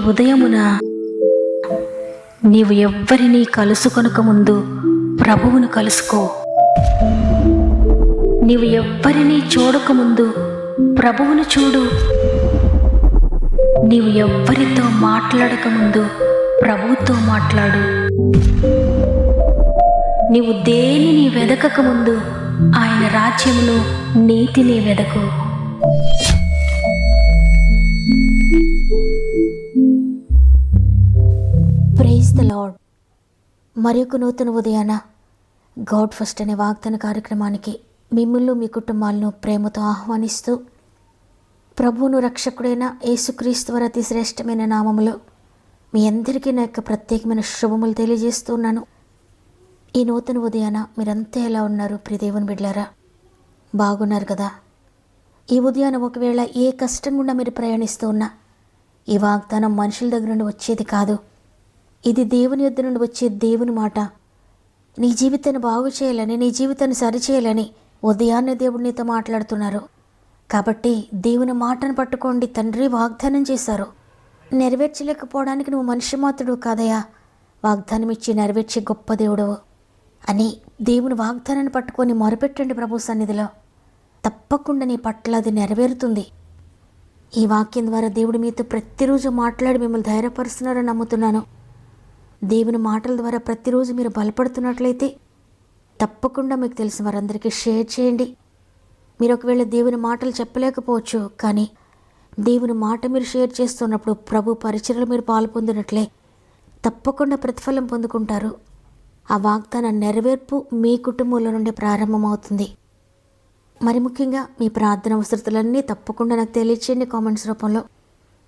ఉదయమున నీవు ఎవ్వరినీ కలుసుకొనక ముందు ప్రభువును కలుసుకో. నీవు ఎవ్వరినీ చూడకముందు ప్రభువును చూడు. నీవు ఎవ్వరితో మాట్లాడకముందు ప్రభువుతో మాట్లాడు. నీవు దేనిని వెదకకముందు ఆయన రాజ్యమును నీతిని వెదకు. Praise the lord. మరొక నూతన ఉదయాన గాడ్ ఫస్ట్ అనే వాగ్దాన కార్యక్రమానికి మిమ్మల్ని మీ కుటుంబాలను ప్రేమతో ఆహ్వానిస్తూ, ప్రభువును రక్షకుడైన యేసుక్రీస్తు వారి అతి శ్రేష్టమైన నామములో మీ అందరికీ నా యొక్క ప్రత్యేకమైన శుభములు తెలియజేస్తున్నాను. ఈ నూతన ఉదయాన మీరంతా ఎలా ఉన్నారు ప్రియ దేవుని బిడ్డలారా? బాగున్నారు కదా? ఈ ఉదయాన ఒకవేళ ఏ కష్టం గుండా మీరు ప్రయాణిస్తూ ఉన్నా, ఈ వాగ్దానం మనుషుల దగ్గర నుండి వచ్చేది కాదు, ఇది దేవుని యొద్ద నుండి వచ్చే దేవుని మాట. నీ జీవితాన్ని బాగు చేయాలని, నీ జీవితాన్ని సరిచేయాలని ఉదయాన్నే దేవుడు నీతో మాట్లాడుతున్నారు. కాబట్టి దేవుని మాటను పట్టుకోండి. తండ్రి వాగ్దానం చేశారు, నెరవేర్చలేకపోవడానికి నువ్వు మనిషి మాత్రుడు కాదయా, వాగ్దానం ఇచ్చి నెరవేర్చే గొప్ప దేవుడు అని దేవుని వాగ్దానాన్ని పట్టుకొని మొరపెట్టండి ప్రభు సన్నిధిలో. తప్పకుండా నీ పట్ల అది నెరవేరుతుంది. ఈ వాక్యం ద్వారా దేవుడు మీతో ప్రతిరోజు మాట్లాడి మిమ్మల్ని ధైర్యపరుస్తున్నారని నమ్ముతున్నాను. దేవుని మాటల ద్వారా ప్రతిరోజు మీరు బలపడుతున్నట్లయితే తప్పకుండా మీకు తెలిసిన వారందరికీ షేర్ చేయండి. మీరు ఒకవేళ దేవుని మాటలు చెప్పలేకపోవచ్చు, కానీ దేవుని మాట మీరు షేర్ చేస్తున్నప్పుడు ప్రభు పరిచర్యలు మీరు పాల్పొందినట్లే తప్పకుండా ప్రతిఫలం పొందుకుంటారు. ఆ వాగ్దాన నెరవేర్పు మీ కుటుంబంలో నుండి ప్రారంభమవుతుంది. మరి ముఖ్యంగా మీ ప్రార్థన అవసరతలన్నీ తప్పకుండా నాకు తెలియచేయండి కామెంట్స్ రూపంలో.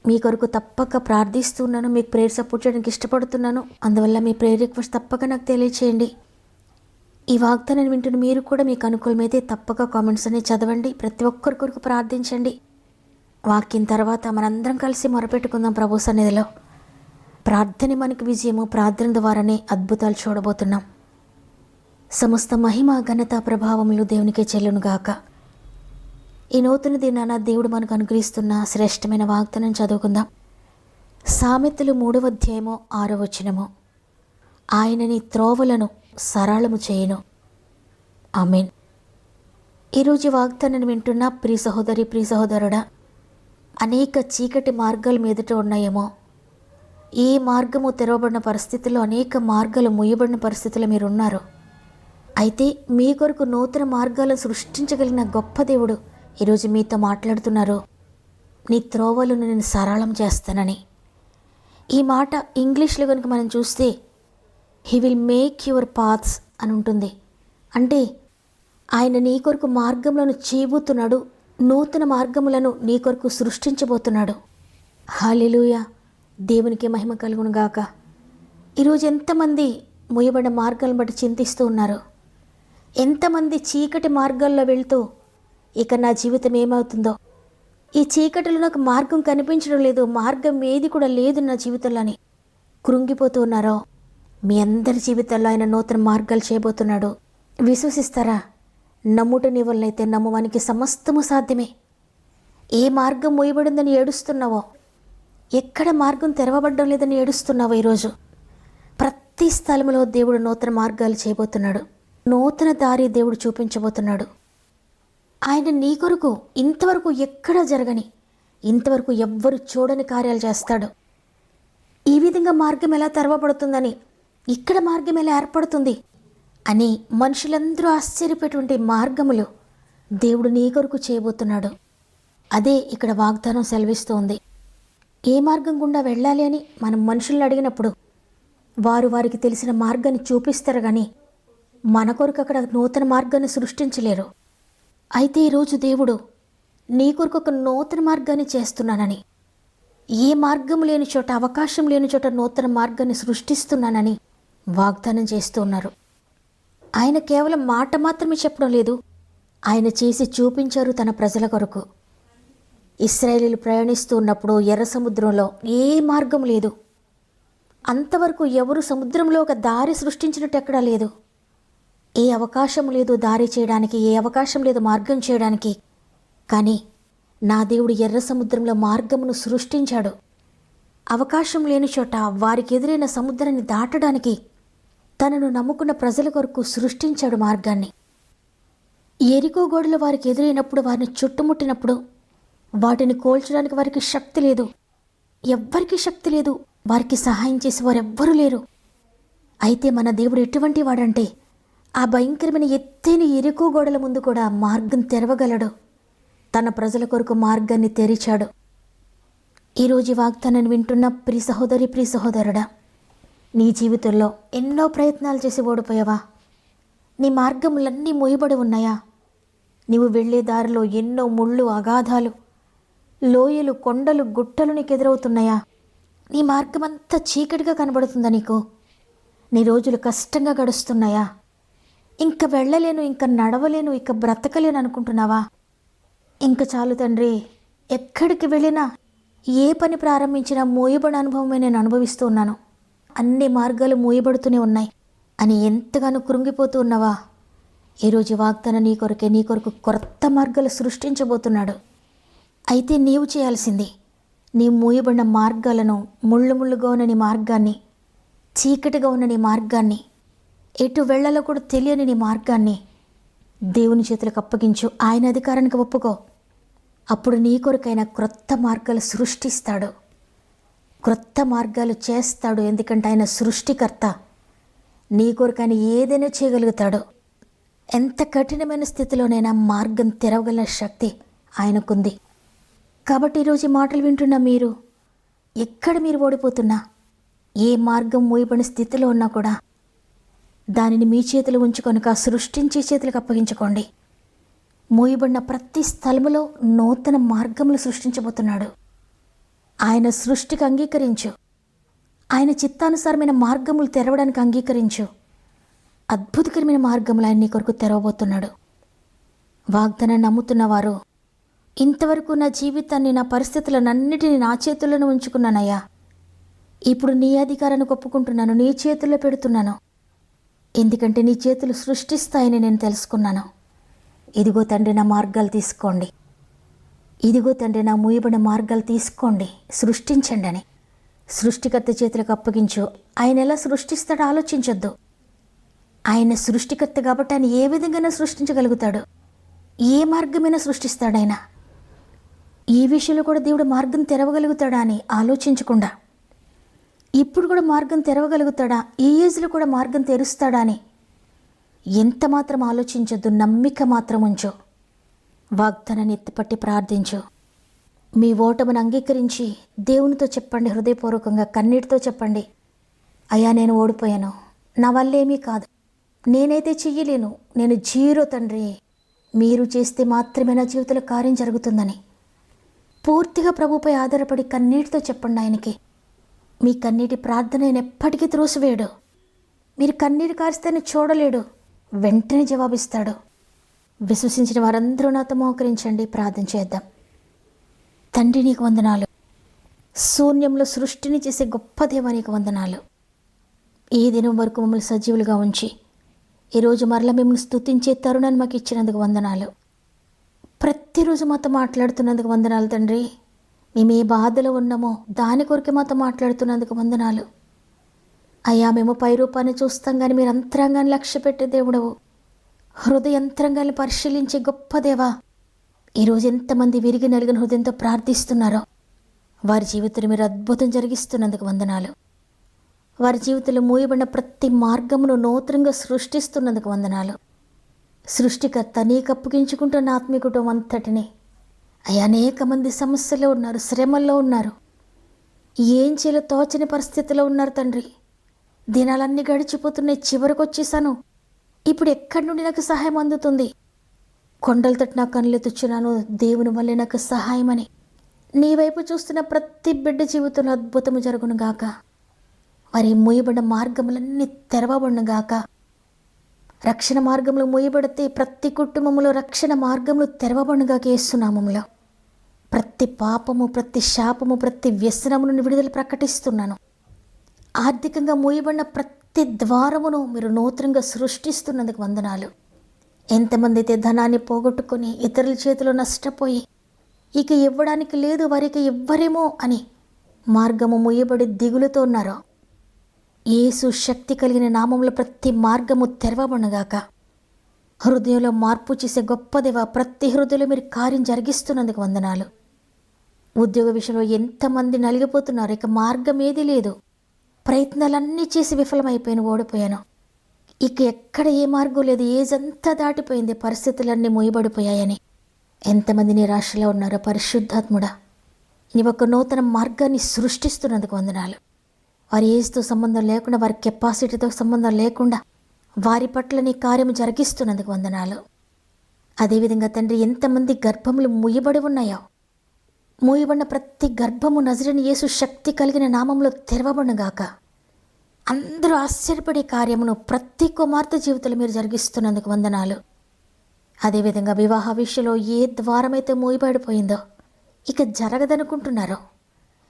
మీ కొరకు తప్పక ప్రార్థిస్తున్నాను, మీకు ప్రేయర్ సపోర్ట్ చేయడానికి ఇష్టపడుతున్నాను. అందువల్ల మీ ప్రేయర్ రిక్వెస్ట్ తప్పక నాకు తెలియచేయండి. ఈ వాగ్దానాన్ని వింటున్న మీరు కూడా మీకు అనుకూలమైతే తప్పక కామెంట్స్ అన్ని చదవండి. ప్రతి ఒక్కరి కొరకు ప్రార్థించండి. వాక్యం తర్వాత మనందరం కలిసి మొరపెట్టుకుందాం ప్రభు సన్నిధిలో. ప్రార్థన మనకు విజయము, ప్రార్థన ద్వారానే అద్భుతాలు చూడబోతున్నాం. సమస్త మహిమ, ఘనత, ప్రభావములు దేవునికే చెల్లునుగాక. ఈ నూతన దినాన దేవుడు మనకు అనుగ్రహిస్తున్న శ్రేష్టమైన వాగ్దానం చదువుకుందాం. సామెతలు 3వ అధ్యాయము 6వ వచనము. ఆయన నీ త్రోవలను సరళము చేయును. ఆమేన్. ఈరోజు వాగ్దానాన్ని వింటున్న ప్రియ సహోదరి, ప్రియ సహోదరుడా, అనేక చీకటి మార్గాలు మీదట ఉన్నాయేమో. ఏ మార్గము తెరవబడిన పరిస్థితుల్లో, అనేక మార్గాలు మూయబడిన పరిస్థితుల్లో మీరున్నారు. అయితే మీ కొరకు నూతన మార్గాలను సృష్టించగలిగిన గొప్ప దేవుడు ఈరోజు మీతో మాట్లాడుతున్నారు. నీ త్రోవలను నేను సరళం చేస్తానని. ఈ మాట ఇంగ్లీష్లో కనుక మనం చూస్తే he will make your paths అని ఉంటుంది. అంటే ఆయన నీ కొరకు మార్గములను చేయబోతున్నాడు, నూతన మార్గములను నీ కొరకు సృష్టించబోతున్నాడు. హల్లెలూయా, దేవునికి మహిమ కలుగును గాక. ఈరోజు ఎంతమంది మూయబడిన మార్గాలను బట్టి చింతిస్తూ ఉన్నారు? ఎంతమంది చీకటి మార్గాల్లో వెళ్తూ ఇక నా జీవితం ఏమవుతుందో, ఈ చీకటిలో నాకు మార్గం కనిపించడం లేదు, మార్గం ఏది కూడా లేదు నా జీవితంలో అని కృంగిపోతూ ఉన్నారో, మీ అందరి జీవితాల్లో ఆయన నూతన మార్గాలు చేయబోతున్నాడు. విశ్వసిస్తారా? నమ్ముట నీ వల్లైతే నమ్మువానికి సమస్తము సాధ్యమే. ఏ మార్గం మూయబడిందని ఏడుస్తున్నావో, ఎక్కడ మార్గం తెరవబడ్డం లేదని ఏడుస్తున్నావో, ఈరోజు ప్రతి స్థలంలో దేవుడు నూతన మార్గాలు చేయబోతున్నాడు. నూతన దారి దేవుడు చూపించబోతున్నాడు. ఆయన నీ కొరకు ఇంతవరకు ఎక్కడ జరగని, ఇంతవరకు ఎవ్వరు చూడని కార్యాలు చేస్తాడు. ఈ విధంగా మార్గం ఎలా తెరవబడుతుందని, ఇక్కడ మార్గం ఎలా ఏర్పడుతుంది అని మనుషులందరూ ఆశ్చర్యపోయేటువంటి మార్గములు దేవుడు నీ కొరకు చేయబోతున్నాడు. అదే ఇక్కడ వాగ్దానం సెలవిస్తోంది. ఏ మార్గం గుండా వెళ్ళాలి అని మనం మనుషులను అడిగినప్పుడు వారు వారికి తెలిసిన మార్గాన్ని చూపిస్తారు, కానీ మన కొరకు అక్కడ నూతన మార్గాన్ని సృష్టించలేరు. అయితే ఈరోజు దేవుడు నీ కొరకు ఒక నూతన మార్గాన్ని చేస్తున్నానని, ఏ మార్గం లేని చోట, అవకాశం లేని చోట నూతన మార్గాన్ని సృష్టిస్తున్నానని వాగ్దానం చేస్తూ ఉన్నారు. ఆయన కేవలం మాట మాత్రమే చెప్పడం లేదు, ఆయన చేసి చూపించారు తన ప్రజల కొరకు. ఇశ్రాయేలీయులు ప్రయాణిస్తూ ఉన్నప్పుడు ఎర్ర సముద్రంలో ఏ మార్గం లేదు. అంతవరకు ఎవరు సముద్రంలో ఒక దారి సృష్టించినట్టు ఎక్కడా లేదు. ఏ అవకాశం లేదు దారి చేయడానికి, ఏ అవకాశం లేదు మార్గం చేయడానికి. కానీ నా దేవుడు ఎర్ర సముద్రంలో మార్గమును సృష్టించాడు. అవకాశం లేని చోట వారికి ఎదురైన సముద్రాన్ని దాటడానికి తనను నమ్ముకున్న ప్రజల కొరకు సృష్టించాడు మార్గాన్ని. ఎరికో గోడలు వారికి ఎదురైనప్పుడు, వారిని చుట్టుముట్టినప్పుడు వాటిని కోల్చడానికి వారికి శక్తి లేదు. ఎవ్వరికీ శక్తి లేదు. వారికి సహాయం చేసేవారు ఎవ్వరూ లేరు. అయితే మన దేవుడు ఎటువంటి వాడంటే ఆ భయంకరమైన ఎత్తైన ఎరికో గోడల ముందు కూడా మార్గం తెరవగలడు. తన ప్రజల కొరకు మార్గాన్ని తెరిచాడు. ఈరోజు వాగ్దానాన్ని వింటున్న ప్రియ సహోదరి, ప్రియ సహోదరుడా, నీ జీవితంలో ఎన్నో ప్రయత్నాలు చేసి ఓడిపోయావా? నీ మార్గములన్నీ మూయబడి ఉన్నాయా? నీవు వెళ్ళే దారిలో ఎన్నో ముళ్ళు, అగాధాలు, లోయలు, కొండలు, గుట్టలు నీకు ఎదురవుతున్నాయా? నీ మార్గం అంతా చీకటిగా కనబడుతుందా నీకు? నీ రోజులు కష్టంగా గడుస్తున్నాయా? ఇంక వెళ్ళలేను, ఇంక నడవలేను, ఇక బ్రతకలేను అనుకుంటున్నావా? ఇంక చాలు తండ్రి, ఎక్కడికి వెళ్ళినా, ఏ పని ప్రారంభించినా మూయబడిన అనుభవమే నేను అనుభవిస్తూ ఉన్నాను, అన్ని మార్గాలు మూయబడుతూనే ఉన్నాయి అని ఎంతగానో కృంగిపోతూ ఉన్నావా? ఈరోజు వాగ్దానం నీ కొరకు కొత్త మార్గాలు సృష్టించబోతున్నాడు. అయితే నీవు చేయాల్సింది, నీ మూయబడిన మార్గాలను, ముళ్ళుగా ఉన్న నీ మార్గాన్ని, చీకటిగా ఉన్న నీ మార్గాన్ని, ఎటు వెళ్ళాలో కూడా తెలియని నీ మార్గాన్ని దేవుని చేతులకు అప్పగించు. ఆయన అధికారానికి ఒప్పుకో. అప్పుడు నీ కొరకైనా క్రొత్త మార్గాలు సృష్టిస్తాడు, క్రొత్త మార్గాలు చేస్తాడు. ఎందుకంటే ఆయన సృష్టికర్త. నీ కొరకైనా ఏదైనా చేయగలుగుతాడు. ఎంత కఠినమైన స్థితిలోనైనా మార్గం తెరవగల శక్తి ఆయనకుంది. కాబట్టి ఈరోజు ఈ మాటలు వింటున్న మీరు, ఎక్కడ మీరు ఓడిపోతున్నా, ఏ మార్గం మూయబడిన స్థితిలో ఉన్నా కూడా దానిని మీ చేతులు ఉంచుకొనక సృష్టించే చేతులకు అప్పగించుకోండి. మూయబడిన ప్రతి స్థలములో నూతన మార్గములు సృష్టించబోతున్నాడు. ఆయన సృష్టికి అంగీకరించు. ఆయన చిత్తానుసారమైన మార్గములు తెరవడానికి అంగీకరించు. అద్భుతకరమైన మార్గములు ఆయన నీ కొరకు తెరవబోతున్నాడు. వాగ్దానాన్ని నమ్ముతున్నవారు, ఇంతవరకు నా జీవితాన్ని, నా పరిస్థితులనన్నిటినీ నా చేతుల్లోనే ఉంచుకున్నానయ్యా, ఇప్పుడు నీ అధికారాన్ని ఒప్పుకుంటున్నాను, నీ చేతుల్లో పెడుతున్నాను. ఎందుకంటే నీ చేతులు సృష్టిస్తాయని నేను తెలుసుకున్నాను. ఇదిగో తండ్రి, నా మార్గాలు తీసుకోండి. ఇదిగో తండ్రి, నా మూయబడిన మార్గాలు తీసుకోండి, సృష్టించండి అని సృష్టికర్త చేతులకు అప్పగించు. ఆయన ఎలా సృష్టిస్తాడో ఆలోచించొద్దు. ఆయన సృష్టికర్త కాబట్టి ఆయన ఏ విధంగానే సృష్టించగలుగుతాడు, ఏ మార్గమైనా సృష్టిస్తాడు ఆయన. ఈ విషయంలో కూడా దేవుడు మార్గం తెరవగలుగుతాడా అని ఆలోచించకుండా, ఇప్పుడు కూడా మార్గం తెరవగలుగుతాడా, ఈ ఏజ్లో కూడా మార్గం తెరుస్తాడా అని ఎంత మాత్రం ఆలోచించొద్దు. నమ్మిక మాత్రం ఉంచు. వాగ్దానాన్ని ఎత్తిపట్టి ప్రార్థించు. మీ ఓటమిని అంగీకరించి దేవునితో చెప్పండి. హృదయపూర్వకంగా కన్నీటితో చెప్పండి, అయ్యా నేను ఓడిపోయాను, నా వల్లేమీ కాదు, నేనైతే చెయ్యలేను, నేను జీరో తండ్రి, మీరు చేస్తే మాత్రమే నా జీవితంలో కార్యం జరుగుతుందని పూర్తిగా ప్రభుపై ఆధారపడి కన్నీటితో చెప్పండి ఆయనకి. మీ కన్నీటి ప్రార్థన ఆయన ఎప్పటికీ త్రోసివేయడు. మీరు కన్నీరు కారిస్తేనే చూడలేడు, వెంటనే జవాబిస్తాడు. విశ్వసించిన వారందరూ నాతో మోకరించండి, ప్రార్థన చేద్దాం. తండ్రి నీకు వందనాలు. శూన్యంలో సృష్టిని చేసే గొప్ప దేవా నీకు వందనాలు. ఈ దినం వరకు మమ్మల్ని సజీవులుగా ఉంచి ఈరోజు మరలా మిమ్మల్ని స్తుతించే తరుణాన్ని మాకు ఇచ్చినందుకు వందనాలు. ప్రతిరోజు మాతో మాట్లాడుతున్నందుకు వందనాలు తండ్రి. మేము ఏ బాధలో ఉన్నామో దాని కొరకే మాతో మాట్లాడుతున్నందుకు వందనాలు. అయ్యా, మేము పై రూపాన్ని చూస్తాం కానీ మీరు అంతరంగాన్ని లక్ష్య పెట్టే దేవుడవు, హృదయంతరంగాన్ని పరిశీలించే గొప్ప దేవా. ఈరోజు ఎంతమంది విరిగి నలిగిన హృదయంతో ప్రార్థిస్తున్నారో వారి జీవితంలో మీరు అద్భుతం జరిగిస్తున్నందుకు వందనాలు. వారి జీవితంలో మూయబడిన ప్రతి మార్గమును నూతనంగా సృష్టిస్తున్నందుకు వందనాలు. సృష్టికర్త నీకు అప్పగించుకుంటున్న ఆత్మీయ కుటుంబం అంతటిని అయ్యా, అనేక మంది సమస్యలో ఉన్నారు, శ్రమల్లో ఉన్నారు, ఏం చేయాలో తోచని పరిస్థితిలో ఉన్నారు తండ్రి. దినాలన్నీ గడిచిపోతున్నాయి, చివరికి వచ్చేసాను, ఇప్పుడు ఎక్కడి నుండి నాకు సహాయం అందుతుంది? కొండల తట్టు నా కళ్ళెత్తుచున్నాను, దేవుని వల్లే నాకు సహాయమని నీ వైపు చూస్తున్న ప్రతి బిడ్డ జీవితంలో అద్భుతము జరుగును గాక. వారి మూయబడిన మార్గములన్నీ తెరవబడును గాక. రక్షణ మార్గములు మూయబడితే ప్రతి కుటుంబంలో రక్షణ మార్గములు తెరవబడును గాక. యేసునామములో ప్రతి పాపము, ప్రతి శాపము, ప్రతి వ్యసనము నుండి విడుదల ప్రకటిస్తున్నాను. ఆర్థికంగా మూయబడిన ప్రతి ద్వారమును మీరు నూతనంగా సృష్టిస్తున్నందుకు వందనాలు. ఎంతమంది అయితే ధనాన్ని పోగొట్టుకొని ఇతరుల చేతిలో నష్టపోయి ఇక ఇవ్వడానికి లేదు, వారికి ఇవ్వరేమో అని మార్గము మూయబడి దిగులుతో ఉన్నారో, యేసు శక్తి కలిగిన నామంలో ప్రతి మార్గము తెరవబడుగాక. హృదయంలో మార్పు చేసే గొప్ప దేవ, ప్రతి హృదయంలో మీరు కార్యం జరిగిస్తున్నందుకు వందనాలు. ఉద్యోగ విషయంలో ఎంతమంది నలిగిపోతున్నారు, ఇక మార్గం ఏది లేదు, ప్రయత్నాలన్నీ చేసి విఫలమైపోయాను, ఓడిపోయాను, ఇక ఎక్కడ ఏ మార్గం లేదు, ఏజంతా దాటిపోయింది, పరిస్థితులన్నీ మూయబడిపోయాయని ఎంతమంది నిరాశలో ఉన్నారో పరిశుద్ధాత్ముడా, నీ ఒక నూతన మార్గాన్ని సృష్టిస్తున్నందుకు వందనాలు. వారి ఏజ్తో సంబంధం లేకుండా, వారి కెపాసిటీతో సంబంధం లేకుండా వారి పట్ల నీ కార్యం జరిగిస్తున్నందుకు వందనాలు. అదేవిధంగా తండ్రి, ఎంతమంది గర్భములు మూయబడి ఉన్నాయో, మూయబడిన ప్రతి గర్భము నజరేయుని యేసు శక్తి కలిగిన నామంలో తెరవబడుగాక. అందరూ ఆశ్చర్యపడే కార్యమును ప్రతి కుమార్తె జీవితంలో మీరు జరిగిస్తున్నందుకు వందనాలు. అదేవిధంగా వివాహ విషయంలో ఏ ద్వారమైతే మూయబడిపోయిందో ఇక జరగదనుకుంటున్నారో,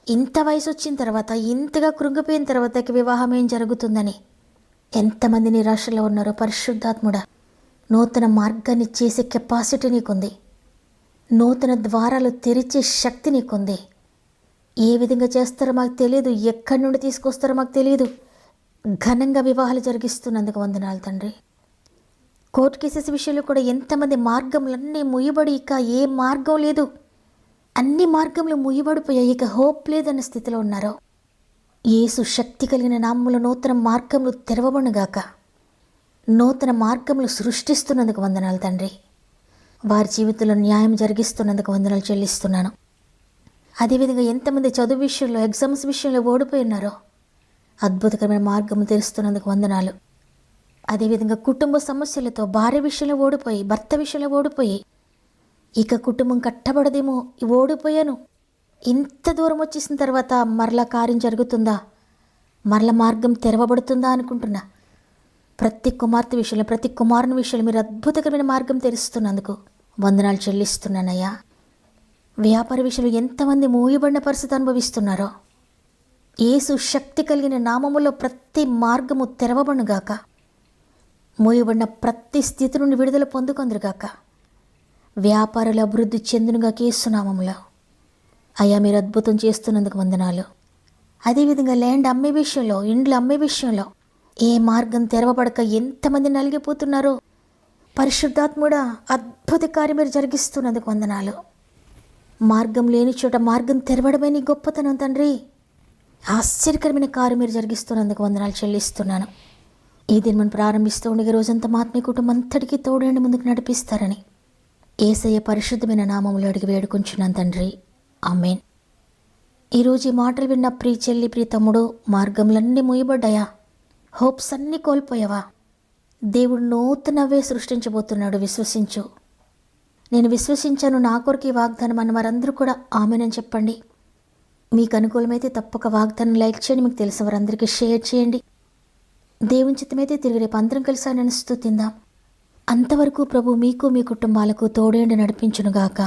ఇంత వయసు వచ్చిన తర్వాత, ఇంతగా కృంగిపోయిన తర్వాత ఇక వివాహం ఏం జరుగుతుందని ఎంతమంది నిరాశలో ఉన్నారో పరిశుద్ధాత్ముడా, నూతన మార్గాన్ని చేసే కెపాసిటీ నీకుంది, నూతన ద్వారాలు తెరిచే శక్తి నీకుంది. ఏ విధంగా చేస్తారో మాకు తెలియదు, ఎక్కడి నుండి తీసుకొస్తారో మాకు తెలియదు, ఘనంగా వివాహాలు జరిగిస్తున్నందుకు వందనాలు తండ్రి. కోర్టు కేసెస్ విషయంలో కూడా ఎంతమంది మార్గములన్నీ ముయ్యబడి ఇక ఏ మార్గం లేదు, అన్ని మార్గములు ముయ్యబడిపోయాయి, ఇక హోప్ లేదన్న స్థితిలో ఉన్నారో, యేసు శక్తి కలిగిన నామములో నూతన మార్గములు తెరవబడుగాక. నూతన మార్గములు సృష్టిస్తున్నందుకు వందనాలు తండ్రి. వారి జీవితంలో న్యాయం జరిగిస్తున్నందుకు వందనాలు చెల్లిస్తున్నాను. అదేవిధంగా ఎంతమంది చదువు విషయంలో, ఎగ్జామ్స్ విషయంలో ఓడిపోయి ఉన్నారో, అద్భుతకరమైన మార్గము తెరుస్తున్నందుకు వందనాలు. అదేవిధంగా కుటుంబ సమస్యలతో భార్య విషయంలో ఓడిపోయి, భర్త విషయంలో ఓడిపోయి, ఇక కుటుంబం కట్టబడదేమో, ఓడిపోయాను, ఇంత దూరం వచ్చేసిన తర్వాత మరలా కార్యం జరుగుతుందా, మరల మార్గం తెరవబడుతుందా అనుకుంటున్నా. ప్రతి కుమార్తె విషయంలో, ప్రతి కుమారుని విషయంలో మీరు అద్భుతకరమైన మార్గం తెరుస్తున్నందుకు వందనాలు చెల్లిస్తున్నానయ్యా. వ్యాపార విషయంలో ఎంతమంది మూయబడిన పరిస్థితి అనుభవిస్తున్నారో, యేసు శక్తి కలిగిన నామములో ప్రతి మార్గము తెరవబడుగాక. మూయబడిన ప్రతి స్థితి నుండి విడుదల పొందుకొందురుగాక. వ్యాపారాలు అభివృద్ధి చెందునుగా యేసు నామములో అయ్యా మీరు అద్భుతం చేస్తున్నందుకు వందనాలు. అదేవిధంగా ల్యాండ్ అమ్మే విషయంలో, ఇండ్లు అమ్మే విషయంలో ఏ మార్గం తెరవబడక ఎంతమంది నలిగిపోతున్నారో పరిశుద్ధాత్ముడా, అద్భుత కార్యం మీరు జరిగిస్తున్నందుకు వందనాలు. మార్గం లేని చోట మార్గం తెరవడమే నీ గొప్పతనం తండ్రి. ఆశ్చర్యకరమైన కార్యం మీరు జరిగిస్తున్నందుకు వందనాలు చెల్లిస్తున్నాను. ఈ దినం ప్రారంభిస్తూ ఉండగా రోజంతా మా ఆత్మీయ కుటుంబం అంతటికీ తోడండి ముందుకు నడిపిస్తారని యేసయ్య పరిశుద్ధమైన నామములో అడిగి వేడుకుంటున్నాను తండ్రి, ఆమేన్. ఈరోజు ఈ మాటలు విన్న ప్రియ చెల్లి, ప్రియ తమ్ముడు, మార్గములన్నీ మూయబడ్డాయా, హోప్స్ అన్నీ కోల్పోయావా? దేవుడు నూతనవే సృష్టించబోతున్నాడు, విశ్వసించు. నేను విశ్వసించాను, నా కొరకు ఈ వాగ్దానం అన్న వారందరూ కూడా ఆమేనని చెప్పండి. మీకు అనుకూలమైతే తప్పక వాగ్దానం లైక్ చేయండి, మీకు తెలిసిన వారందరికీ షేర్ చేయండి. దేవుని చిత్తమైతే తిరిగి రేపు అందరం కలిసి ఆయనను స్తుతిందాం. అంతవరకు ప్రభు మీకు, మీ కుటుంబాలకు తోడేండి నడిపించునుగాక.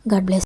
God bless.